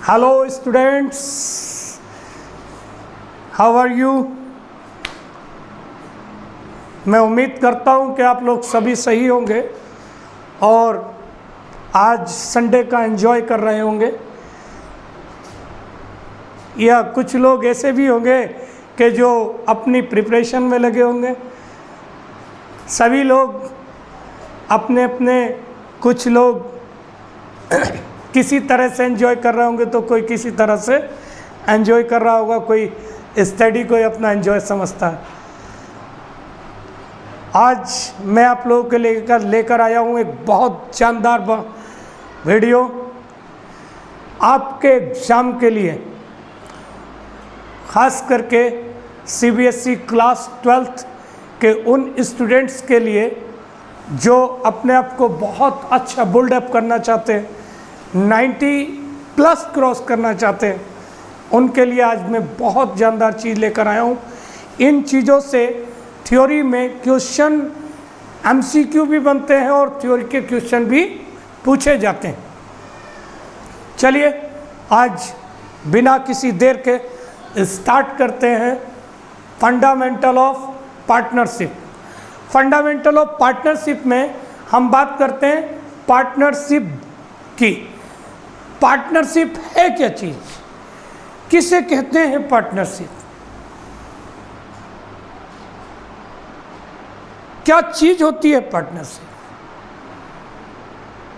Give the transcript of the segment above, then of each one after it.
Hello students, how are you. मैं उम्मीद करता हूं कि आप लोग सभी सही होंगे और आज संडे का एंजॉय कर रहे होंगे, या कुछ लोग ऐसे भी होंगे कि जो अपनी प्रिपरेशन में लगे होंगे। सभी लोग अपने अपने, कुछ लोग किसी तरह से एंजॉय कर रहे होंगे, तो कोई किसी तरह से एंजॉय कर रहा होगा, कोई स्टडी को अपना एंजॉय समझता है। आज मैं आप लोगों के लेकर आया हूँ एक बहुत शानदार वीडियो आपके एग्ज़ाम के लिए, ख़ास करके सीबीएसई क्लास 12th के उन स्टूडेंट्स के लिए जो अपने आप को बहुत अच्छा बिल्डअप करना चाहते हैं, 90+ क्रॉस करना चाहते हैं। उनके लिए आज मैं बहुत जानदार चीज़ लेकर आया हूँ। इन चीज़ों से थ्योरी में क्वेश्चन एमसीक्यू भी बनते हैं और थ्योरी के क्वेश्चन भी पूछे जाते हैं। चलिए आज बिना किसी देर के स्टार्ट करते हैं। Fundamental of partnership. Fundamental of partnership में हम बात करते हैं पार्टनरशिप की। पार्टनरशिप है क्या चीज़, किसे कहते हैं पार्टनरशिप, क्या चीज़ होती है पार्टनरशिप।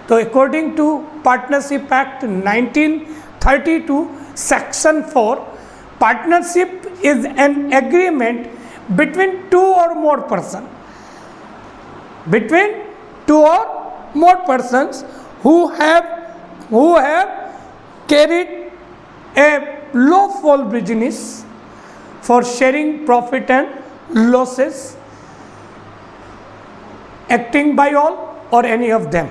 तो according to partnership act 1932 section 4, partnership is an agreement between two or more person, between two or more persons who have carried a lawful business for sharing profit and losses, acting by all or any of them।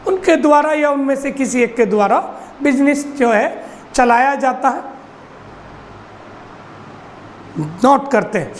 उनके द्वारा या उनमें से किसी एक के द्वारा business जो है चलाया जाता है। नोट करते हैं।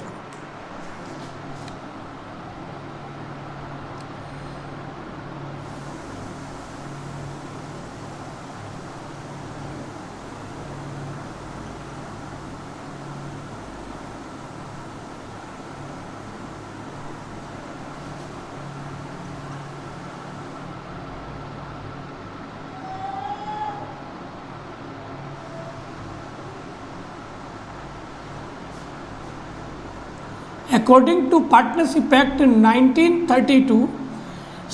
According to Partnership Act 1932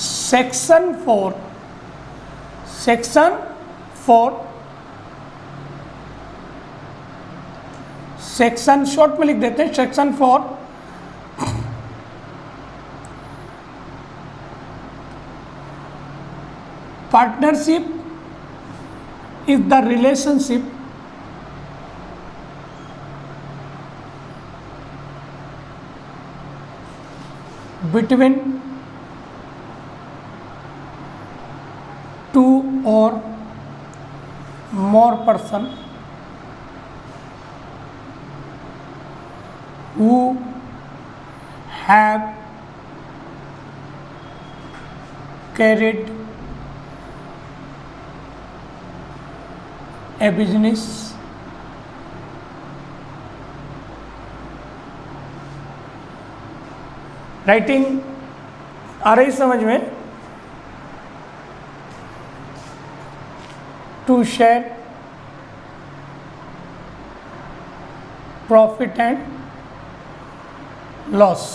Section 4 section short में लिख देते हैं। Section 4 partnership is the relationship between two or more person who have carried a business writing आ रही समझ में। To share profit and loss.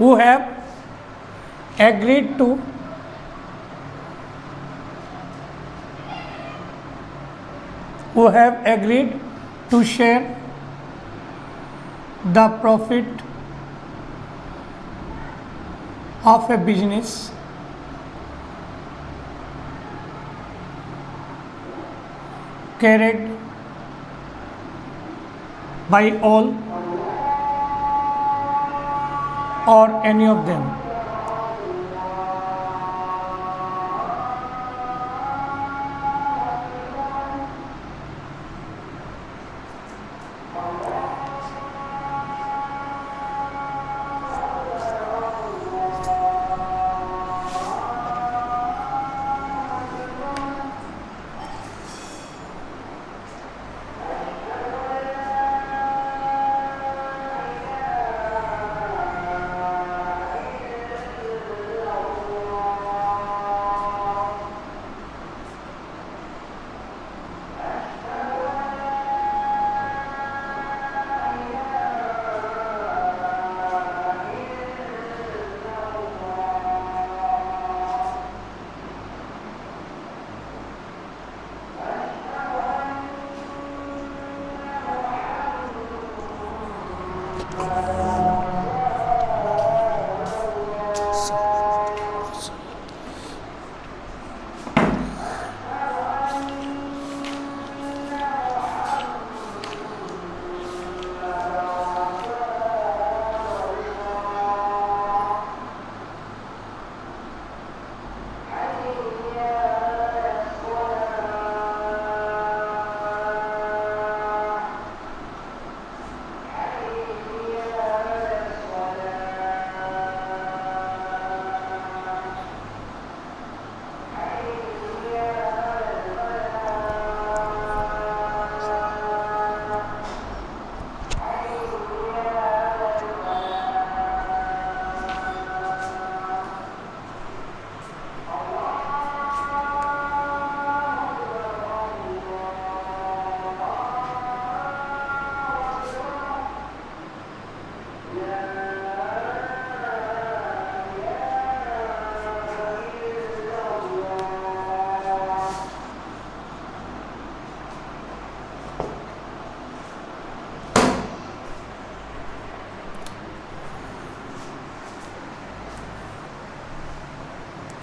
Who have agreed to share the profit of a business carried by all or any of them।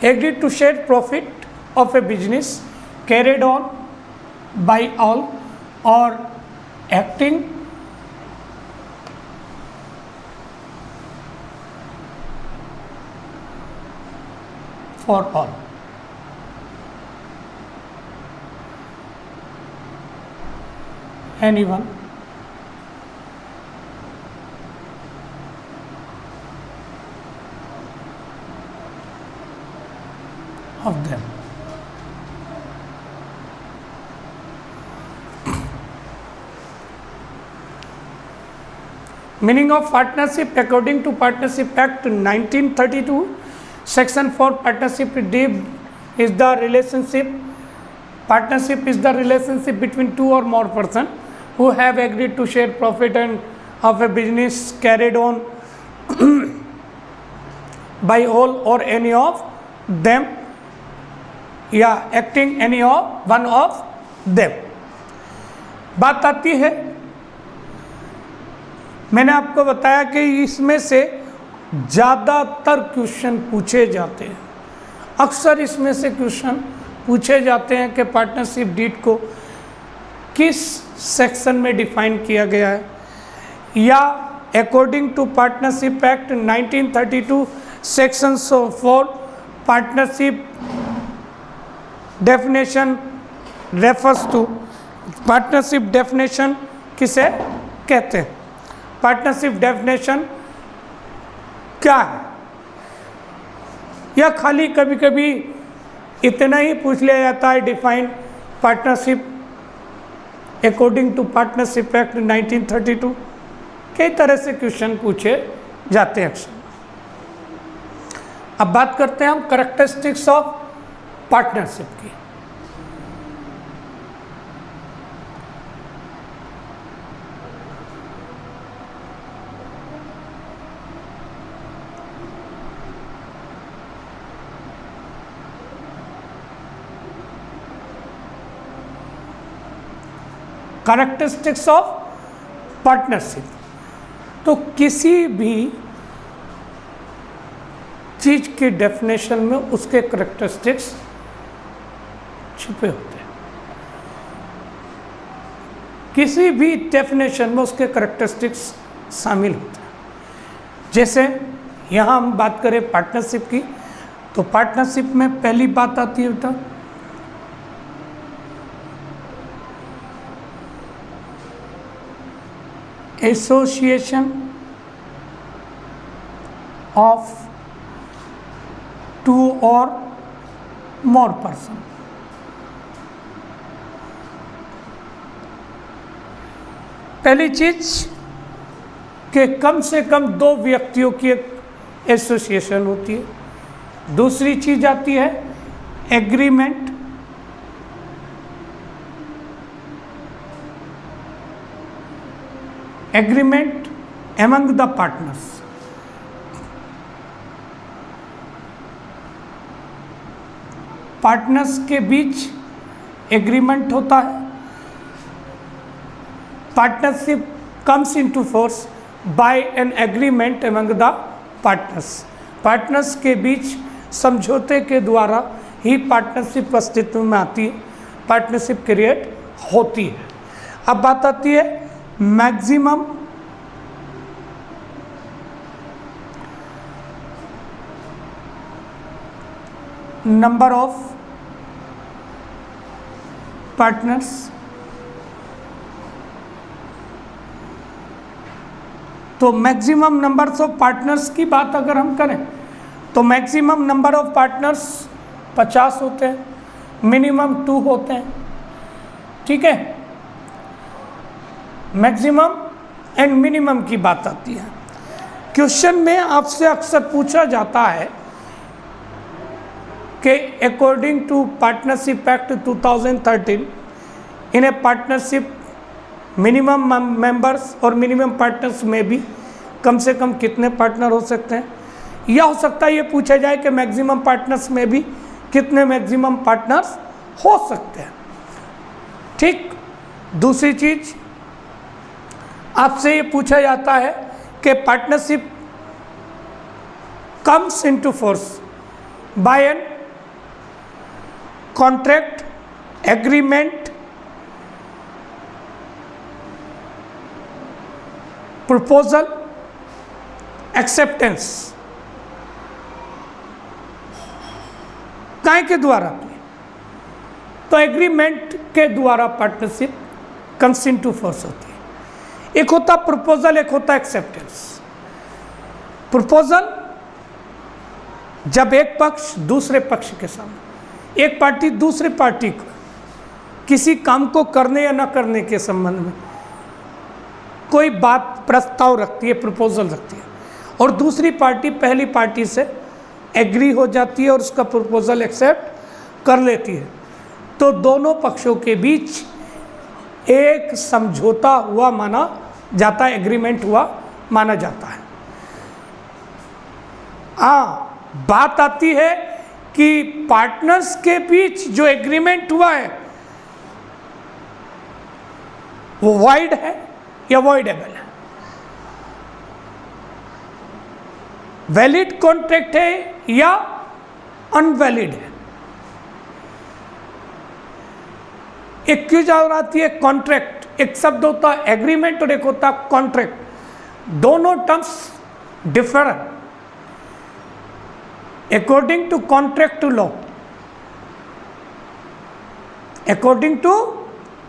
agreed to share profit of a business carried on by all or acting for all. Anyone of them. Meaning of partnership according to Partnership Act 1932, Section 4, partnership deed is the relationship. Partnership is the relationship between two or more persons who have agreed to share profit and of a business carried on by all or any of them, या acting any of one of them. बात आती है, मैंने आपको बताया कि इसमें से ज़्यादातर क्वेश्चन पूछे जाते हैं. अक्सर इसमें से क्वेश्चन पूछे जाते हैं कि पार्टनरशिप डीड को किस सेक्शन में डिफाइन किया गया है, या according to partnership act 1932 section 4 partnership definition refers to. Partnership definition किसे कहते हैं? पार्टनरशिप डेफिनेशन क्या है? या खाली कभी कभी इतना ही पूछ लिया जाता है define partnership according to partnership act 1932. कई तरह से क्वेश्चन पूछे जाते हैं अक्सर. अब बात करते हैं हम कैरेक्टरिस्टिक्स ऑफ पार्टनरशिप की. Characteristics of partnership. तो किसी भी चीज की डेफिनेशन में उसके कैरेक्टरिस्टिक्स छुपे होते हैं. किसी भी डेफिनेशन में उसके कैरेक्टरिस्टिक्स शामिल होते हैं. जैसे यहाँ हम बात करें पार्टनरशिप की, तो पार्टनरशिप में पहली बात आती है बेटा association of to or more person. पहली चीज कि कम से कम दो व्यक्तियों की एक एसोसिएशन होती है. दूसरी चीज आती है agreement. Agreement among the partners. Partners के बीच एग्रीमेंट होता है. Partnership comes into force by an agreement among the partners. Partners के बीच समझौते के द्वारा ही पार्टनरशिप अस्तित्व में आती है, पार्टनरशिप क्रिएट होती है. अब बात आती है मैक्सिमम नंबर ऑफ पार्टनर्स. तो मैक्सिमम नंबर्स ऑफ पार्टनर्स की बात अगर हम करें तो मैक्सिमम नंबर ऑफ पार्टनर्स 50 होते हैं, मिनिमम 2 होते हैं. ठीक है, मैक्सिमम एंड मिनिमम की बात आती है. क्वेश्चन में आपसे अक्सर पूछा जाता है कि according to partnership act 2013 in a partnership minimum members और मिनिमम पार्टनर्स में भी कम से कम कितने पार्टनर हो सकते हैं. या हो सकता है ये पूछा जाए कि मैक्सिमम पार्टनर्स में भी कितने मैक्सिमम पार्टनर्स हो सकते हैं. ठीक, दूसरी चीज आपसे ये पूछा जाता है कि partnership comes into force by an contract, agreement, proposal, acceptance। काय के द्वारा? तो एग्रीमेंट के द्वारा पार्टनरशिप कम्स इनटू फोर्स होती है। एक होता प्रपोजल, एक होता एक्सेप्टेंस। प्रपोजल जब एक पक्ष दूसरे पक्ष के सामने, एक पार्टी दूसरे पार्टी को किसी काम को करने या न करने के संबंध में कोई बात, प्रस्ताव रखती है, प्रपोजल रखती है, और दूसरी पार्टी पहली पार्टी से एग्री हो जाती है और उसका प्रपोजल एक्सेप्ट कर लेती है, तो दोनों पक्षों के बीच एक समझौता हुआ माना जाता है, एग्रीमेंट हुआ माना जाता है। बात आती है कि पार्टनर्स के बीच जो एग्रीमेंट हुआ है वो वॉइड है या वॉइडेबल है, वैलिड कॉन्ट्रैक्ट है या अनवैलिड है। एक क्यों जा आती है कॉन्ट्रैक्ट, एक शब्द होता है एग्रीमेंट और एक होता है कॉन्ट्रैक्ट, दोनों टर्म्स डिफर है according to contract law. According to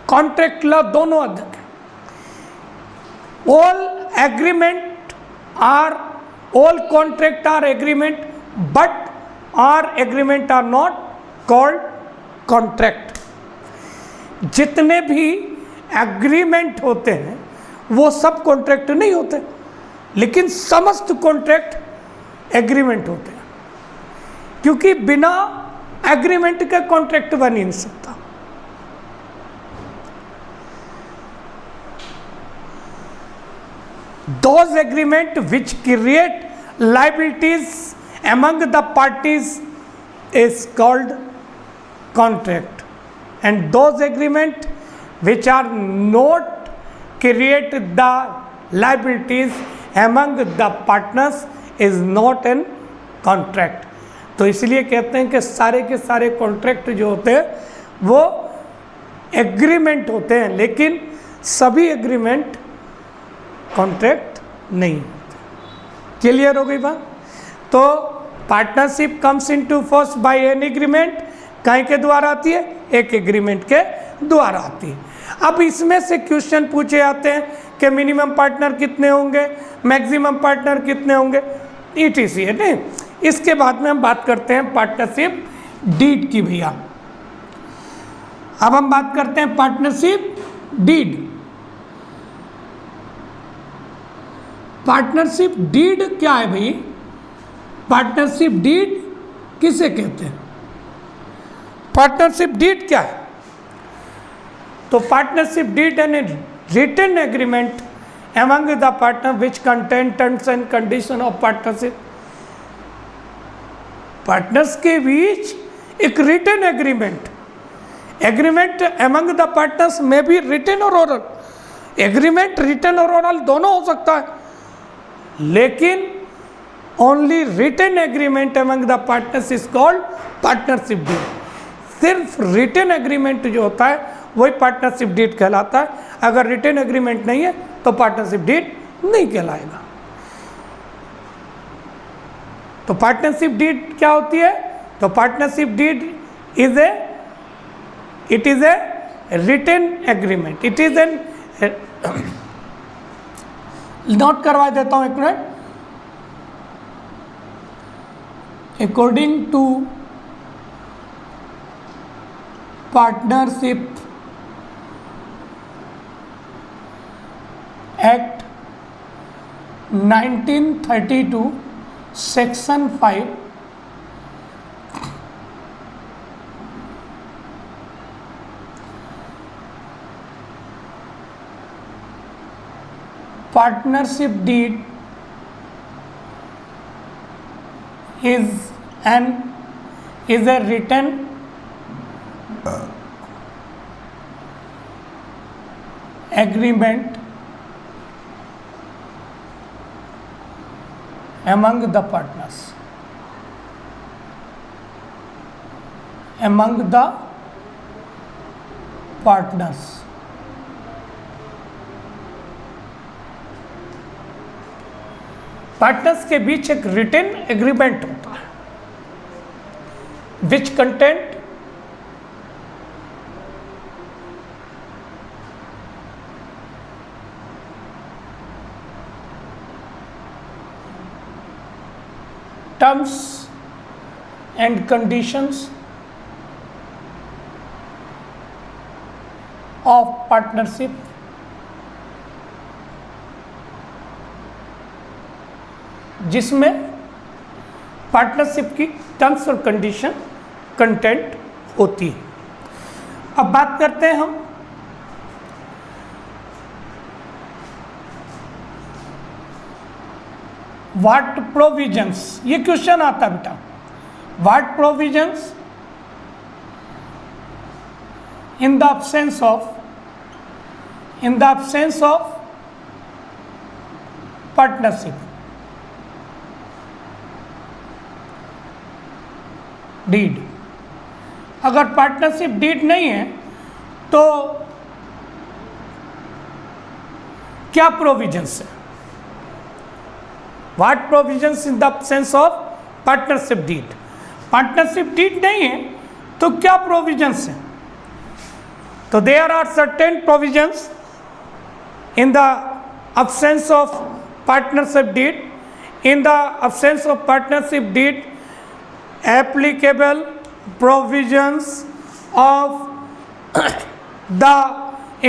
contract law दोनों अधिक है। All agreement are, all contract are agreement, but are agreement are not called contract. जितने भी एग्रीमेंट होते हैं वो सब कॉन्ट्रैक्ट नहीं होते, लेकिन समस्त कॉन्ट्रैक्ट एग्रीमेंट होते हैं, क्योंकि बिना एग्रीमेंट का कॉन्ट्रैक्ट बन ही नहीं सकता। Those agreement which create liabilities among the parties is called contract, and those agreement which are not create the liabilities among the partners is not an contract। तो इसलिए कहते हैं कि सारे के सारे कॉन्ट्रैक्ट जो होते हैं वो एग्रीमेंट होते हैं, लेकिन सभी एग्रीमेंट कॉन्ट्रैक्ट नहीं होते। क्लियर हो गई बात? तो partnership comes into force by an agreement, कहीं के द्वारा आती है? एक एग्रीमेंट के द्वारा आती है। अब इसमें से क्वेश्चन पूछे जाते हैं कि मिनिमम पार्टनर कितने होंगे, मैक्सिमम पार्टनर कितने होंगे, ईटीसी है नहीं। इसके बाद में हम बात करते हैं पार्टनरशिप डीड की। भैया अब हम बात करते हैं पार्टनरशिप डीड। पार्टनरशिप डीड क्या है भाई? पार्टनरशिप डीड किसे कहते हैं? पार्टनरशिप डीड क्या है? तो partnership deed an written agreement among the partner which contain terms and condition of partnership। Partners के बीच एक written agreement, agreement among the partners में भी रिटन और ओरल, एग्रीमेंट रिटन और ओरल दोनों हो सकता है, लेकिन only written agreement among the partners is called partnership deed. सिर्फ रिटन एग्रीमेंट जो होता है वही पार्टनरशिप डीड कहलाता है। अगर रिटन एग्रीमेंट नहीं है तो पार्टनरशिप डीड नहीं कहलाएगा। तो पार्टनरशिप डीड क्या होती है? तो partnership deed is it is a written agreement, it is an, note करवा देता हूं एक मिनट। According to partnership act 1932 section 5 partnership deed is a written agreement among the partners। among the partners. पार्टनर्स के बीच एक रिटन एग्रीमेंट होता है which content terms and conditions of partnership जिसमें पार्टनरशिप की टर्म्स और कंडीशन कंटेंट होती है। अब बात करते हैं हम व्हाट प्रोविजंस, ये क्वेश्चन आता बेटा, what provisions in the absence of partnership deed. अगर पार्टनरशिप डीड नहीं है तो क्या प्रोविजंस है? What provisions in the absence of partnership deed. Partnership deed नहीं है तो क्या प्रोविजंस है? तो there are certain provisions in the absence of partnership deed. In the absence of partnership deed applicable provisions of the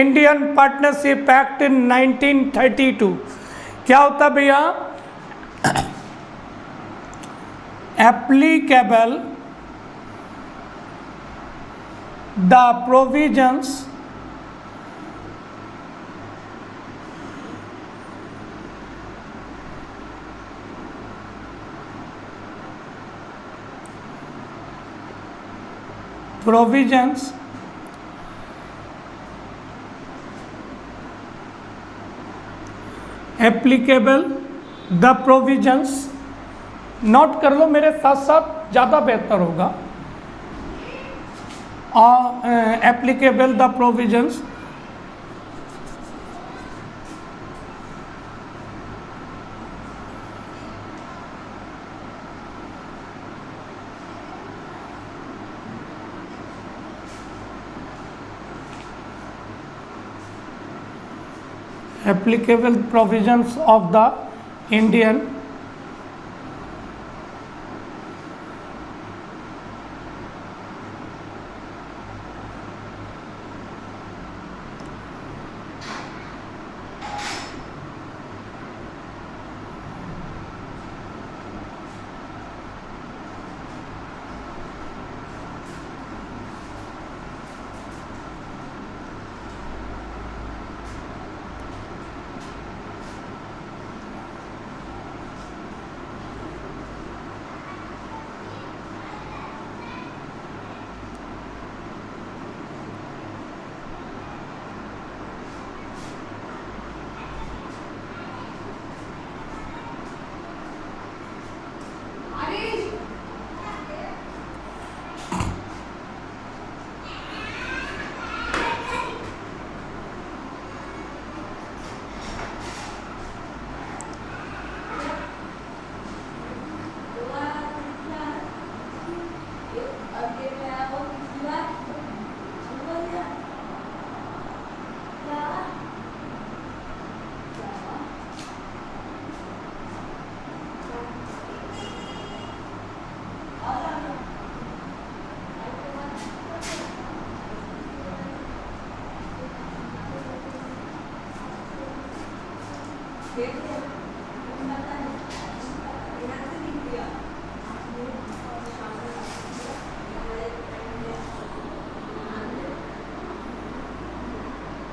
Indian Partnership Act in 1932। क्या होता भैया? applicable the provisions applicable the provisions, note कर लो मेरे साथ साथ, ज़्यादा बेहतर होगा। applicable the provisions of the Indian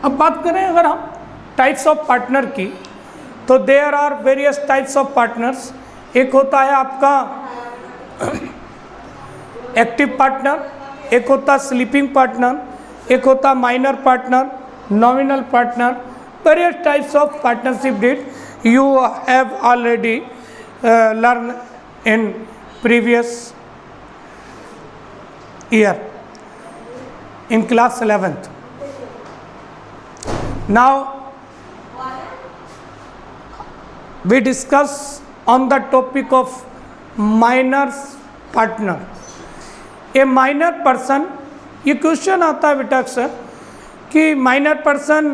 अब बात करें अगर हम टाइप्स ऑफ पार्टनर की, तो there are various types of partners. एक होता है आपका एक्टिव पार्टनर, एक होता स्लीपिंग पार्टनर, एक होता minor partner, nominal partner. Various types of partnership deed you have already learned in previous year in class 11th. Now we discuss on the topic of minor partner. A minor person, ये question आता है बेटा अक्सर कि minor person,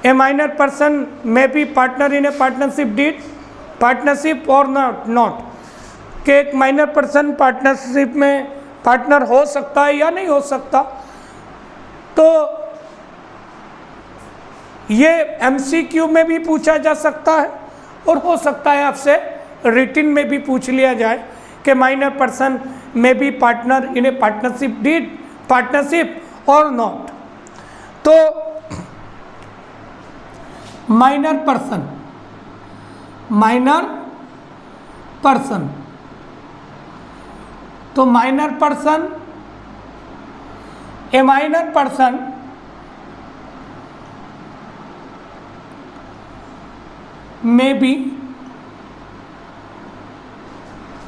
a minor person may be partner in a partnership deed, partnership और not, कि एक minor person partnership में पार्टनर हो सकता है या नहीं हो सकता। तो ये एमसीक्यू में भी पूछा जा सकता है और हो सकता है आपसे रिटिन में भी पूछ लिया जाए कि minor person may be partner in a partnership deed, partnership और नॉट। तो माइनर पर्सन, माइनर पर्सन, तो minor person, a minor person may be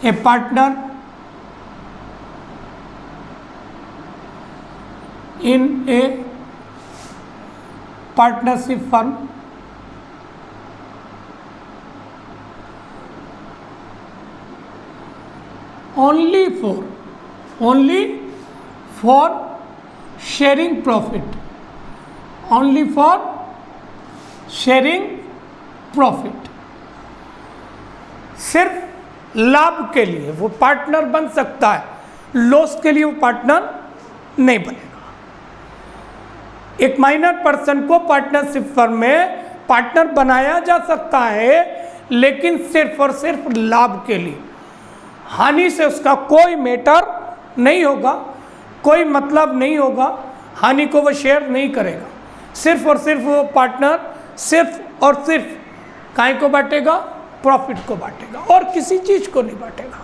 a partner in a partnership firm only for sharing profit, only for sharing profit, सिर्फ लाभ के लिए वो partner बन सकता है, लॉस के लिए वो पार्टनर नहीं बनेगा। एक माइनर पर्सन को पार्टनरशिप फर्म में पार्टनर बनाया जा सकता है, लेकिन सिर्फ और सिर्फ लाभ के लिए। हानि से उसका कोई मैटर नहीं होगा, कोई मतलब नहीं होगा, हानि को वो शेयर नहीं करेगा। सिर्फ और सिर्फ वो पार्टनर सिर्फ और सिर्फ काय को बांटेगा, प्रॉफिट को बांटेगा और किसी चीज को नहीं बांटेगा।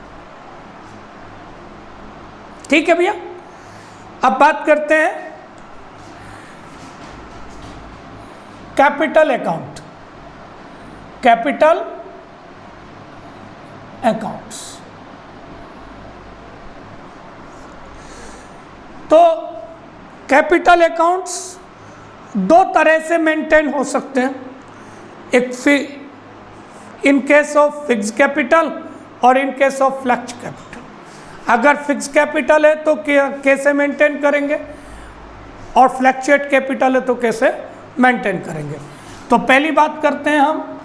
ठीक है भैया। अब बात करते हैं कैपिटल अकाउंट, कैपिटल अकाउंट्स। तो कैपिटल अकाउंट्स दो तरह से मेंटेन हो सकते हैं, एक in case of fix capital और इन केस ऑफ फ्लैक्च कैपिटल। अगर फिक्स कैपिटल है तो कैसे मेंटेन करेंगे और फ्लैक्चुएट कैपिटल है तो कैसे मेंटेन करेंगे। तो पहली बात करते हैं हम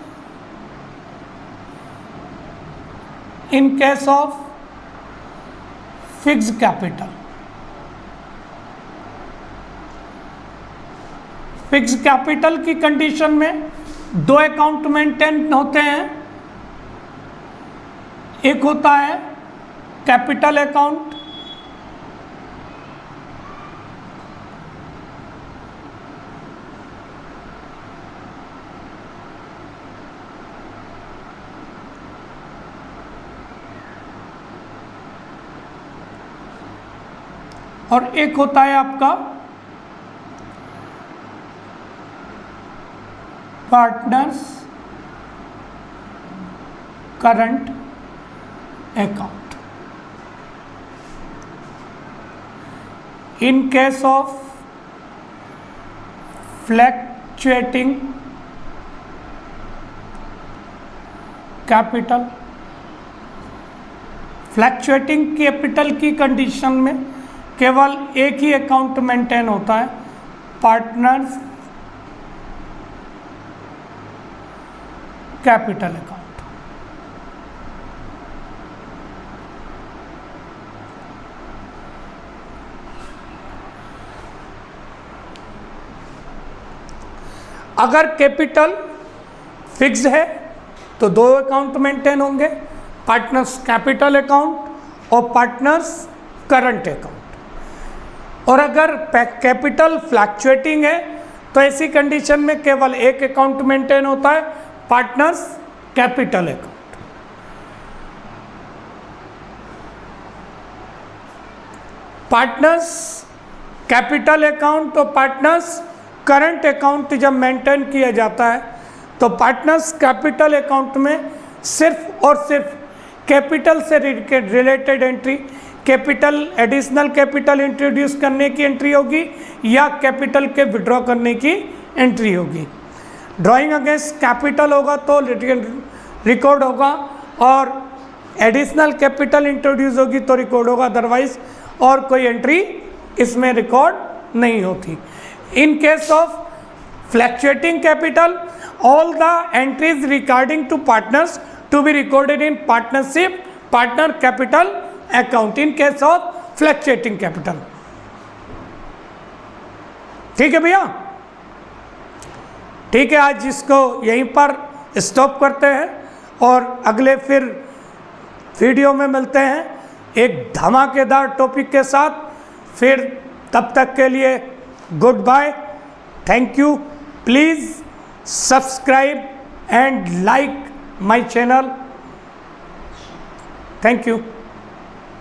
in case of fix capital. Fix capital की कंडीशन में दो अकाउंट मेंटेन होते हैं, एक होता है कैपिटल अकाउंट और एक होता है आपका partners current account. In case of fluctuating capital, fluctuating capital की कंडीशन में केवल एक ही अकाउंट मेंटेन होता है, पार्टनर्स कैपिटल अकाउंट। अगर कैपिटल फिक्स है तो दो अकाउंट मेंटेन होंगे, पार्टनर्स कैपिटल अकाउंट और पार्टनर्स करंट अकाउंट। और अगर कैपिटल फ्लैक्चुएटिंग है तो ऐसी कंडीशन में केवल एक अकाउंट मेंटेन होता है, partners capital account. Partners capital account और पार्टनर्स करंट अकाउंट जब मेंटेन किया जाता है तो पार्टनर्स कैपिटल अकाउंट में सिर्फ और सिर्फ कैपिटल से related entry capital, additional capital introduce करने की एंट्री होगी या कैपिटल के विड्रॉ करने की एंट्री होगी। ड्राइंग अगेंस्ट कैपिटल होगा तो रिकॉर्ड होगा, और एडिशनल कैपिटल इंट्रोड्यूस होगी तो रिकॉर्ड होगा, अदरवाइज और कोई एंट्री इसमें रिकॉर्ड नहीं होती। In case of fluctuating capital, all the entries regarding to partners to be recorded in partnership partner capital account in case of fluctuating capital। ठीक है भैया, ठीक है, आज इसको यहीं पर स्टॉप करते हैं और अगले फिर वीडियो में मिलते हैं एक धमाकेदार टॉपिक के साथ। फिर तब तक के लिए good bye, thank you. Please subscribe and like my channel. Thank you.